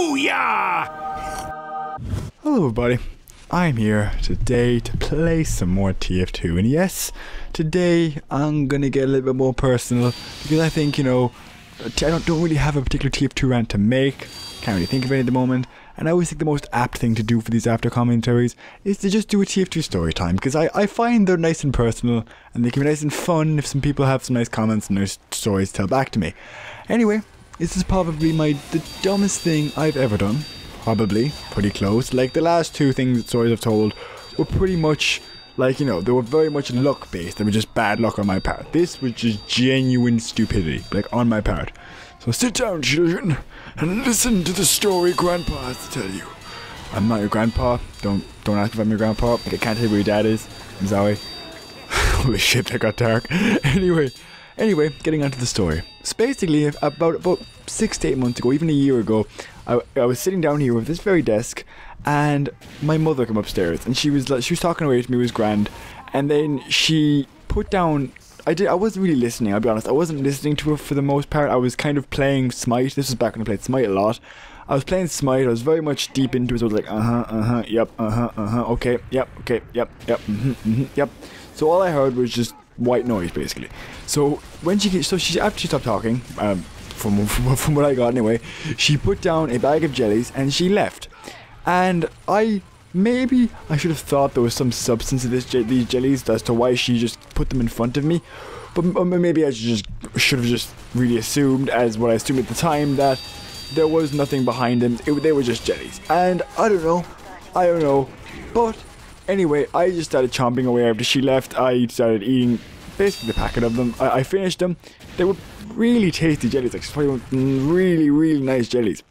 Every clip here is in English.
Booyah! Hello everybody, I'm here today to play some more TF2, and yes, today I'm gonna get a little bit more personal because I think, you know, I don't really have a particular TF2 rant to make, can't really think of any at the moment, and I always think the most apt thing to do for these after commentaries is to just do a TF2 story time, because I find they're nice and personal and they can be nice and fun if some people have some nice comments and nice stories to tell back to me. Anyway, this is probably the dumbest thing I've ever done. Probably pretty close. Like the last two stories I've told were pretty much like, you know, they were very much luck based. They were just bad luck on my part. This was just genuine stupidity, like on my part. So sit down, children, and listen to the story Grandpa has to tell you. I'm not your grandpa. Don't ask if I'm your grandpa. Like, I can't tell you where your dad is. I'm sorry. Holy shit, that got dark. Anyway, getting onto the story. So basically, about 6 to 8 months ago, even a year ago, I was sitting down here with this very desk, and my mother came upstairs, and she was talking away to me. It was grand, and then she put down. I wasn't really listening. I'll be honest. I wasn't listening to her for the most part. I was kind of playing Smite. This was back when I played Smite a lot. I was playing Smite. I was very much deep into it. So I was like, yep, okay, yep, yep. So all I heard was just white noise, basically. So after she stopped talking, from what I got anyway, she put down a bag of jellies and she left. And maybe I should have thought there was some substance to these jellies as to why she just put them in front of me. But maybe I should have just really assumed, as what I assumed at the time, that there was nothing behind them. They were just jellies. And I don't know. But anyway, I just started chomping away after she left. I started eating basically the packet of them. I finished them. They were really tasty jellies, like really, really nice jellies.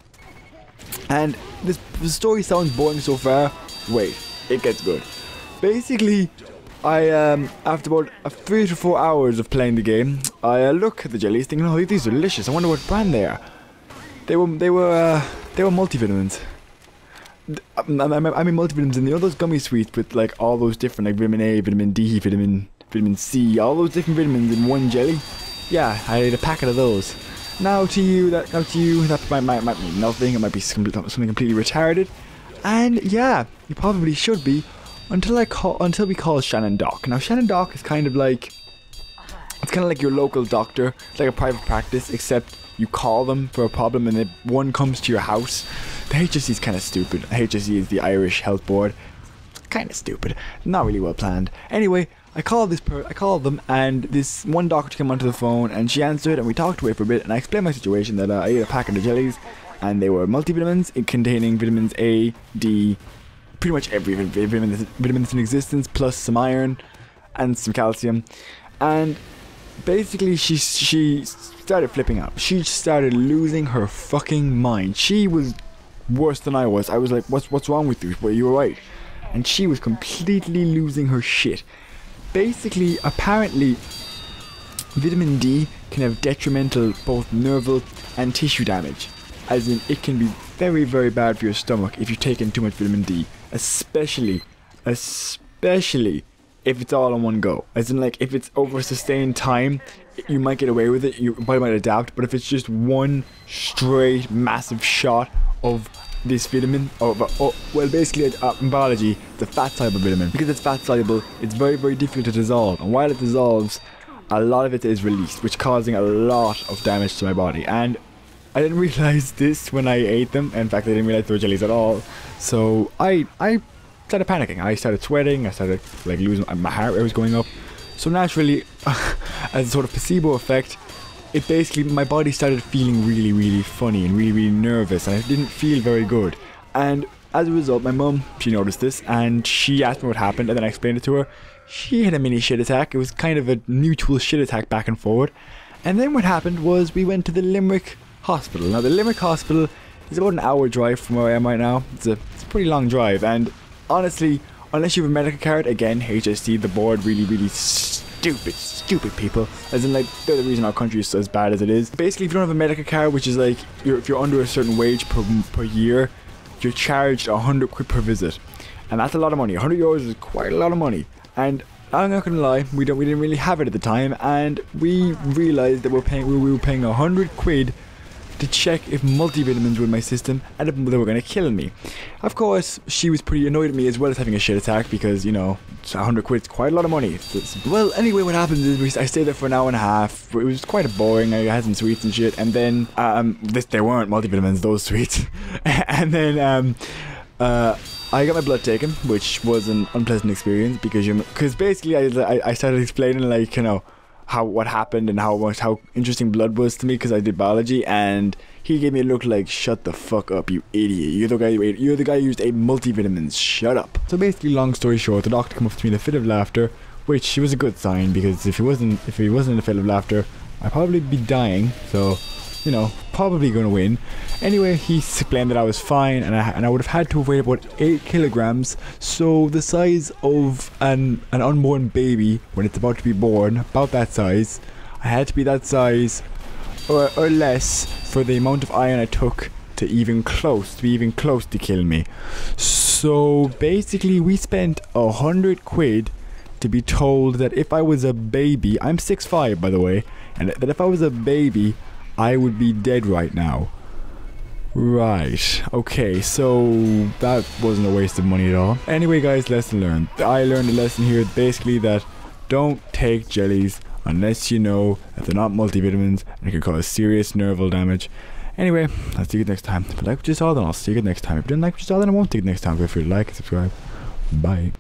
And the story sounds boring so far. Wait, it gets good. Basically, after about 3 to 4 hours of playing the game, I look at the jellies thinking, oh, these are delicious. I wonder what brand they are. They were multivitamins. I mean multivitamins, and you know those gummy sweets with like all those different, like vitamin A, vitamin D, vitamin C, all those different vitamins in one jelly. Yeah, I ate a packet of those. Now to you, that might mean nothing. It might be something completely retarded. And yeah, you probably should be until we call Shannon Doc. Now Shannon Doc is kind of like, it's kind of like your local doctor. It's like a private practice, except you call them for a problem and one comes to your house. The HSE is kind of stupid. HSE is the Irish Health Board. Kind of stupid. Not really well planned. Anyway, I called them, and this one doctor came onto the phone, and she answered, and we talked away for a bit, and I explained my situation, that I ate a packet of jellies, and they were multivitamins containing vitamins A, D, pretty much every vitamins in existence, plus some iron and some calcium. And basically she started flipping out. She started losing her fucking mind. She was worse than I was. I was like, what's wrong with you? Well, you were right. And she was completely losing her shit. Basically, apparently, vitamin D can have detrimental both nerval and tissue damage. As in, it can be very, very bad for your stomach if you take in too much vitamin D. Especially if it's all in one go. As in, like, if it's over a sustained time, you might get away with it, your body might adapt, but if it's just one straight massive shot of this vitamin, well, basically in biology, it's a fat-soluble vitamin. Because it's fat-soluble, it's very, very difficult to dissolve, and while it dissolves, a lot of it is released, which causing a lot of damage to my body. And I didn't realize this when I ate them. In fact, I didn't realize they were jellies at all. So I started panicking. I started sweating. I started like losing, my heart rate was going up. So naturally, as a sort of placebo effect, it basically, my body started feeling really, really funny and really, really nervous, and I didn't feel very good. And as a result, my mum, she noticed this, and she asked me what happened, and then I explained it to her. She had a mini shit attack. It was kind of a mutual shit attack back and forward. And then what happened was we went to the Limerick Hospital. Now the Limerick Hospital is about an hour drive from where I am right now. It's a pretty long drive, and honestly, unless you have a medical card, again, HSC, the board, really, really stupid people. As in, like, they're the reason our country is so as bad as it is. Basically, if you don't have a medical card, which is like, if you're under a certain wage per year, you're charged 100 quid per visit. And that's a lot of money. 100 euros is quite a lot of money. And I'm not gonna lie, we didn't really have it at the time, and we realized that we were paying 100 quid to check if multivitamins were in my system and if they were going to kill me. Of course, she was pretty annoyed at me as well as having a shit attack because, you know, 100 quid is quite a lot of money. Well, anyway, what happened is I stayed there for an hour and a half. It was quite boring. I had some sweets and shit, and then they weren't multivitamins, those sweets. And then I got my blood taken, which was an unpleasant experience because basically I started explaining, like, you know, what happened and how interesting blood was to me because I did biology, and he gave me a look like, shut the fuck up, you idiot, you're the guy who used a multivitamins, shut up. So basically, long story short, the doctor came up to me in a fit of laughter, which was a good sign because if he wasn't in a fit of laughter, I'd probably be dying. So, you know, probably gonna win. Anyway, he explained that I was fine, and I would have had to have weighed about 8 kilograms, so the size of an unborn baby when it's about to be born, about that size. I had to be that size or less for the amount of iron I took to be even close to kill me. So basically, we spent 100 quid to be told that if I was a baby, I'm 6'5" by the way, and that if I was a baby, I would be dead right now. Right, okay, so that wasn't a waste of money at all. Anyway guys, lesson learned. I learned a lesson here, basically, that don't take jellies unless you know that they're not multivitamins and it can cause serious nerval damage. Anyway, I'll see you next time. If you like what you saw, then I'll see you next time. If you didn't like what you saw, then I won't see you next time. Feel free to like and subscribe. Bye.